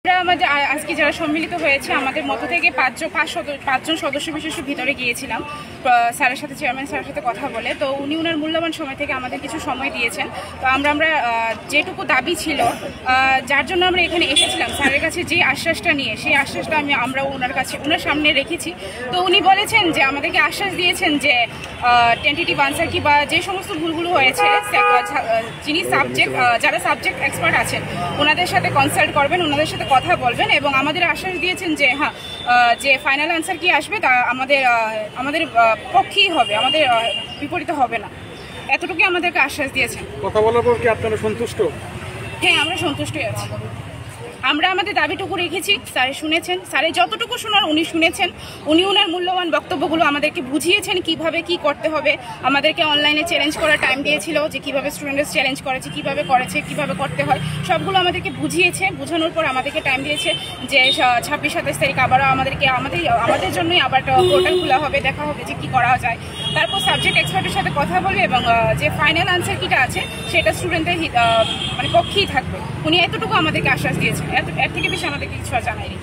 আমরা আমাদের আজকে যারা সম্মিলিত হয়েছে আমাদের মতো থেকে পাঁচজন সদস্য বিশেষ ভিতরে গিয়েছিলাম স্যারের সাথে, চেয়ারম্যান স্যারের সাথে কথা বলে। তো উনি ওনার মূল্যবান সময় থেকে আমাদের কিছু সময় দিয়েছেন। তো আমরা যেটুকু দাবি ছিল, যার জন্য আমরা এখানে এসেছিলাম, স্যারের কাছে যে আশ্বাসটা নিয়ে, সেই আশ্বাসটা আমরা ওনার সামনে রেখেছি। তো উনি বলেছেন যে আমাদেরকে আশ্বাস দিয়েছেন যে টেন্টেটিভ আনসার কি বা যে সমস্ত ভুলগুলো হয়েছে যিনি যারা সাবজেক্ট এক্সপার্ট আছেন ওনাদের সাথে কনসাল্ট করবেন, ওনাদের সাথে কথা বলবেন এবং আমাদের আশ্বাস দিয়েছেন যে হ্যাঁ, যে ফাইনাল আনসার কি আসবে তা আমাদের পক্ষেই হবে, আমাদের বিপরীতে হবে না। এতটুকুই আমাদেরকে আশ্বাস দিয়েছেন। কথা বলার পর কি আপনারা সন্তুষ্ট? হ্যাঁ, আমরা সন্তুষ্টই আছি। আমরা আমাদের দাবিটুকু রেখেছি, স্যার শুনেছেন, স্যারের যতটুকু শোনার উনি শুনেছেন। উনি ওনার মূল্যবান বক্তব্যগুলো আমাদেরকে বুঝিয়েছেন কিভাবে কি করতে হবে। আমাদেরকে অনলাইনে চ্যালেঞ্জ করার টাইম দিয়েছিল যে কিভাবে স্টুডেন্টস চ্যালেঞ্জ করেছে, কিভাবে করতে হয়, সবগুলো আমাদেরকে বুঝিয়েছে। বোঝানোর পর আমাদেরকে টাইম দিয়েছে যে 26-27 তারিখ আবারও আমাদের জন্যই আবার পোর্টাল খোলা হবে, দেখা হবে যে কি করা যায়। তারপর সাবজেক্ট এক্সপার্টের সাথে কথা বলবে এবং যে ফাইনাল আনসার কিটা আছে সেটা স্টুডেন্টদের পক্ষেই থাকবে। উনি এতটুকু আমাদেরকে আশ্বাস দিয়েছেন, এর থেকে বেশি আমাদেরকে কিছু জানায়নি।